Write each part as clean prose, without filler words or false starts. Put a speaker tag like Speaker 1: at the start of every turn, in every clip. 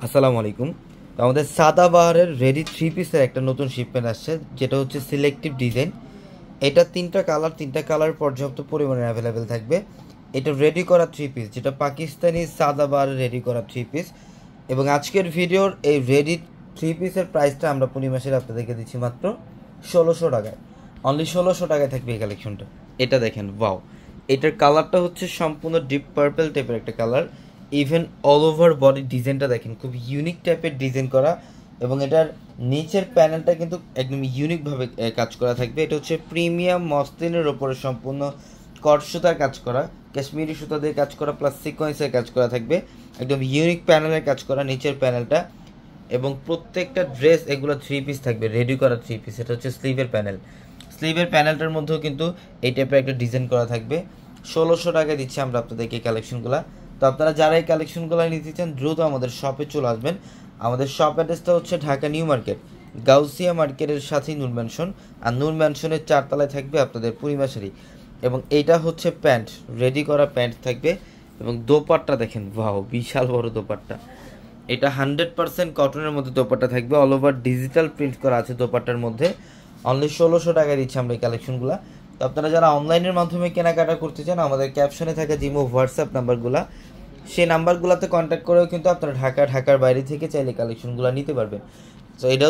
Speaker 1: আসসালামু আলাইকুম। তো আমাদের সাদাবাহারের রেডি থ্রি পিসের একটা নতুন শিপমেন্ট আসছে, যেটা হচ্ছে সিলেক্টিভ ডিজাইন। এটা তিনটা কালার পর্যাপ্ত পরিমাণে অ্যাভেলেবেল থাকবে। এটা রেডি করা থ্রি পিস, যেটা পাকিস্তানি সাদাবাহারের রেডি করা থ্রি পিস। এবং আজকের ভিডিওর এই রেডি থ্রি পিসের প্রাইসটা আমরা পূর্ণিমাসের আপনাদেরকে দিচ্ছি মাত্র 1600 টাকায়। অনলি 1600 টাকায় থাকবে এই কালেকশনটা। এটা দেখেন, ওয়াও! এটার কালারটা হচ্ছে সম্পূর্ণ ডিপ পার্পল টাইপের একটা colour. Even all over body ডিজাইনটা দেখেন, খুব ইউনিক টাইপের ডিজাইন করা। এবং এটার নিচের প্যানেলটা কিন্তু একদম ইউনিকভাবে কাজ করা থাকবে। এটা হচ্ছে প্রিমিয়াম মসলিনের ওপরে সম্পূর্ণ কট সুতার কাজ করা, কাশ্মীরি সুতা দিয়ে কাজ করা, প্লাস সিকোয়েন্সের কাজ করা থাকবে। একদম ইউনিক প্যানেলের কাজ করা নিচের প্যানেলটা। এবং প্রত্যেকটা ড্রেস এগুলো থ্রি পিস থাকবে, রেডি করা থ্রি পিস। এটা হচ্ছে স্লিভের প্যানেলটার মধ্যেও কিন্তু এই টাইপের একটা ডিজাইন করা থাকবে। 1600 টাকায় দিচ্ছি আমরা আপনাদেরকে এই কালেকশনগুলো। তো আপনারা যারা এই কালেকশনগুলো নিতে চান দ্রুত আমাদের শপে চলে আসবেন। আমাদের শপ অ্যাড্রেসটা হচ্ছে ঢাকা নিউ মার্কেট, গাউসিয়া মার্কেটের সাথেই নূর ম্যানশন। আর নূর ম্যানশনের 4তলায় থাকবে আপনাদের পূর্ণিমা শাড়ি। এবং এইটা হচ্ছে প্যান্ট, রেডি করা প্যান্ট থাকবে। এবং দোপাট্টা দেখেন, ওয়াও, বিশাল বড় দোপাট্টা। এটা 100% কটনের মধ্যে দোপাট্টা থাকবে, অল ওভার ডিজিটাল প্রিন্ট করা আছে দোপাট্টার মধ্যে। অনলি 1600 টাকায় দিচ্ছি আমরা এই কালেকশনগুলো। তো আপনারা যারা অনলাইনের মাধ্যমে কেনাকাটা করতে চান, আমাদের ক্যাপশনে থাকা জিমো হোয়াটসঅ্যাপ নাম্বারগুলো, সেই নাম্বারগুলোতে কন্ট্যাক্ট করেও কিন্তু আপনারা ঢাকার বাইরে থেকে চাইলে কালেকশনগুলো নিতে পারবেন। তো এটা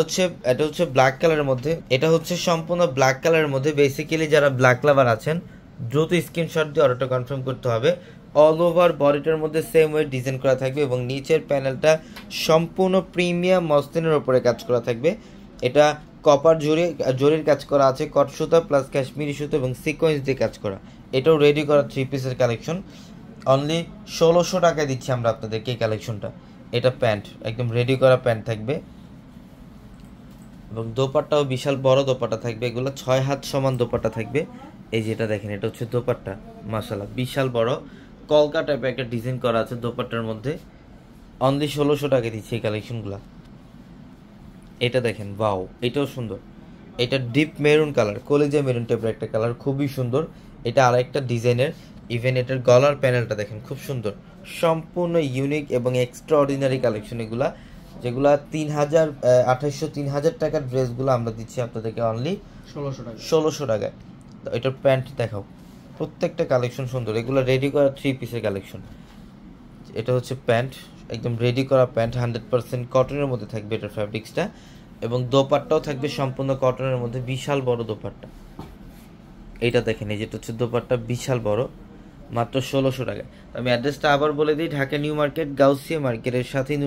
Speaker 1: হচ্ছে ব্ল্যাক কালারের মধ্যে। এটা হচ্ছে সম্পূর্ণ ব্ল্যাক কালারের মধ্যে। বেসিক্যালি যারা ব্ল্যাক লাভার আছেন, দ্রুত স্ক্রিনশট দিয়ে অর্ডারটা কনফার্ম করতে হবে। অল ওভার বডিটার মধ্যে সেম ওয়ে ডিজাইন করা থাকবে এবং নিচের প্যানেলটা সম্পূর্ণ প্রিমিয়াম মসলিনের ওপরে কাজ করা থাকবে। এটা কপার জরির কাজ করা আছে, কট সুতা প্লাস কাশ্মীরি সুতো এবং সিকোয়েন্স দিয়ে কাজ করা। এটাও রেডি করা থ্রি পিসের কালেকশন। অনলি 1600 টাকায় দিচ্ছি আমরা আপনাদেরকে এই কালেকশনটা। এটা প্যান্ট, একদম রেডি করা প্যান্ট থাকবে। এবং দোপাট্টাও বিশাল বড় দোপাট্টা থাকবে, এগুলো 6 হাত সমান দোপাট্টা থাকবে। এই যেটা দেখেন, এটা হচ্ছে দোপাট্টা, মাশাআল্লাহ বিশাল বড় কলকা টাইপের একটা ডিজাইন করা আছে দোপাট্টার মধ্যে। অনলি 1600 টাকা দিচ্ছি এই কালেকশনগুলো। এটা দেখেন, ওয়াও, এটাও সুন্দর। এটা ডিপ মেরুন কালার, কলিজা মেরুন টাইপের একটা কালার, খুবই সুন্দর। এটা আরেকটা ডিজাইনের। ইভেন এটার গলার প্যানেলটা দেখেন, খুব সুন্দর, সম্পূর্ণ ইউনিক এবং এক্সট্রা অর্ডিনারি কালেকশন এগুলা। যেগুলা 3000 টাকার ড্রেসগুলো আমরা দিচ্ছি আপনাদেরকে অনলি 1600 টাকায়। তো এটার প্যান্ট দেখাও, প্রত্যেকটা কালেকশন সুন্দর। এগুলো রেডি করা থ্রি পিসের কালেকশন। এটা হচ্ছে প্যান্ট, একদম রেডি করা প্যান্ট, 100% কটনের মধ্যে থাকবে এটার ফ্যাব্রিক্সটা। এবং দোপাট্টাও থাকবে সম্পূর্ণ কটনের মধ্যে, বিশাল বড় দোপাট্টা। এইটা দেখেন, এই যেটা হচ্ছে দোপাট্টা, বিশাল বড়, মাত্র 1600 টাকায়। আমি অ্যাড্রেসটা আবার বলে দিই, ঢাকা নিউ মার্কেট, গাউসিয়া মার্কেটের সাথেই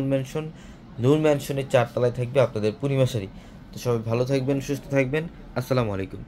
Speaker 1: নূর ম্যানশনের 4তলায় থাকবে আপনাদের পূর্ণিমা শাড়ি। তো সবাই ভালো থাকবেন, সুস্থ থাকবেন। আসসালামু আলাইকুম।